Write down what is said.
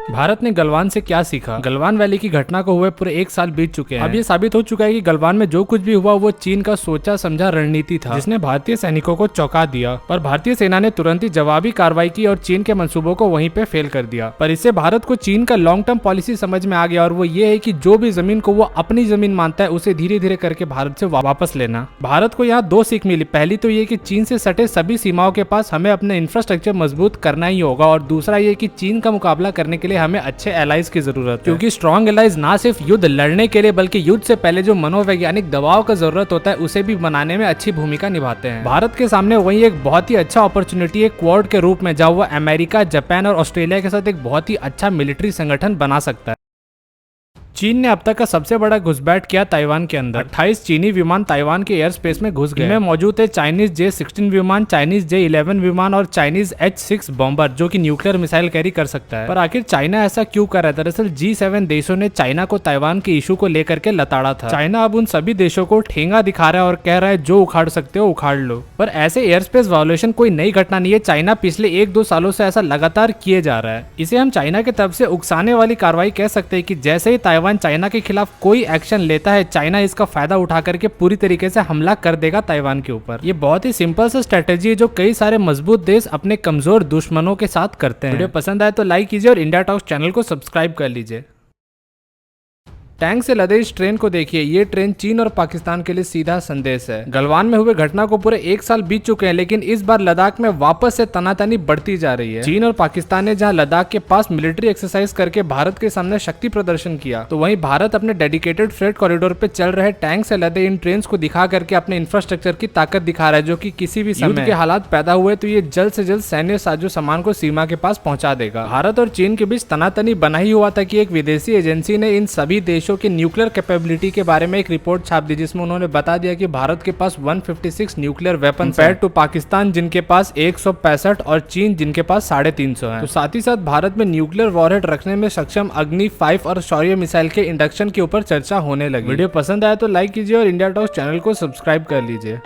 भारत ने गलवान से क्या सीखा? गलवान वैली की घटना को हुए पूरे 1 साल बीत चुके हैं। अब ये साबित हो चुका है कि गलवान में जो कुछ भी हुआ वो चीन का सोचा समझा रणनीति था, जिसने भारतीय सैनिकों को चौंका दिया। पर भारतीय सेना ने तुरंत ही जवाबी कार्रवाई की और चीन के मंसूबों को वहीं पे फेल कर दिया। पर इससे भारत को चीन का लॉन्ग टर्म पॉलिसी समझ में आ गया, और वो ये है कि जो भी जमीन को वो अपनी जमीन मानता है उसे धीरे धीरे करके भारत से वापस लेना। भारत को यहाँ 2 सीख मिली। पहली तो ये कि चीन से सटे सभी सीमाओं के पास हमें अपने इंफ्रास्ट्रक्चर मजबूत करना ही होगा, और दूसरा ये कि चीन का मुकाबला करने के लिए हमें अच्छे एलाइज की जरूरत है, क्योंकि स्ट्रॉन्ग एलाइज ना सिर्फ युद्ध लड़ने के लिए बल्कि युद्ध से पहले जो मनोवैज्ञानिक दबाव का जरूरत होता है उसे भी बनाने में अच्छी भूमिका निभाते हैं। भारत के सामने वही एक बहुत ही अच्छा अपॉर्चुनिटी है क्वाड के रूप में, जहां वो अमेरिका, जापान और ऑस्ट्रेलिया के साथ एक बहुत ही अच्छा मिलिट्री संगठन बना सकता है। चीन ने अब तक का सबसे बड़ा घुसपैठ किया ताइवान के अंदर। 28 चीनी विमान ताइवान के एयर स्पेस में घुस गए। इनमें मौजूद है चाइनीज J-16 विमान, चाइनीज J-11 विमान और चाइनीज H-6 बॉम्बर, जो कि न्यूक्लियर मिसाइल कैरी कर सकता है। पर आखिर चाइना ऐसा क्यों कर रहा है? दरअसल G7 देशों ने चाइना को ताइवान के इशू को लेकर के लताड़ा था। चाइना अब उन सभी देशों को ठेंगा दिखा रहा है और कह रहा है जो उखाड़ सकते हो उखाड़ लो। पर ऐसे एयर स्पेस वायोलेशन कोई नई घटना नहीं है। चाइना पिछले 1-2 सालों से ऐसा लगातार किए जा रहा है। इसे हम चाइना की तरफ से उकसाने वाली कार्रवाई कह सकते हैं कि जैसे ही ताइवान चाइना के खिलाफ कोई एक्शन लेता है, चाइना इसका फायदा उठा करके पूरी तरीके से हमला कर देगा ताइवान के ऊपर। ये बहुत ही सिंपल सा स्ट्रेटेजी है जो कई सारे मजबूत देश अपने कमजोर दुश्मनों के साथ करते हैं। वीडियो पसंद आए तो लाइक कीजिए और इंडिया टॉक्स चैनल को सब्सक्राइब कर लीजिए। टैंक से लदे इस ट्रेन को देखिए। ये ट्रेन चीन और पाकिस्तान के लिए सीधा संदेश है। गलवान में हुए घटना को पूरे 1 साल बीत चुके हैं, लेकिन इस बार लद्दाख में वापस से तनातनी बढ़ती जा रही है। चीन और पाकिस्तान ने जहां लद्दाख के पास मिलिट्री एक्सरसाइज करके भारत के सामने शक्ति प्रदर्शन किया, तो वहीं भारत अपने डेडिकेटेड फ्रेट कॉरिडोर पे चल रहे टैंक से लदे इन ट्रेन को दिखा करके अपने इंफ्रास्ट्रक्चर की ताकत दिखा रहा है, जो कि किसी भी समय के हालात पैदा हुए तो ये जल्द से जल्द सैन्य साजो सामान को सीमा के पास पहुंचा देगा। भारत और चीन के बीच तनातनी बना ही हुआ था कि एक विदेशी एजेंसी ने इन सभी देशों के न्यूक्लियर कैपेबिलिटी के बारे में एक रिपोर्ट छाप दी, जिसमें उन्होंने बता दिया कि भारत के पास 156 nuclear weapon compare to Pakistan जिनके पास 165 और चीन जिनके पास 350 है। तो साथ ही साथ भारत में न्यूक्लियर वॉरहेड रखने में सक्षम अग्नि 5 और शौर्य मिसाइल के इंडक्शन के ऊपर चर्चा होने लगी। वीडियो पसंद आया तो लाइक कीजिए और इंडिया टॉक्स चैनल को सब्सक्राइब कर लीजिए।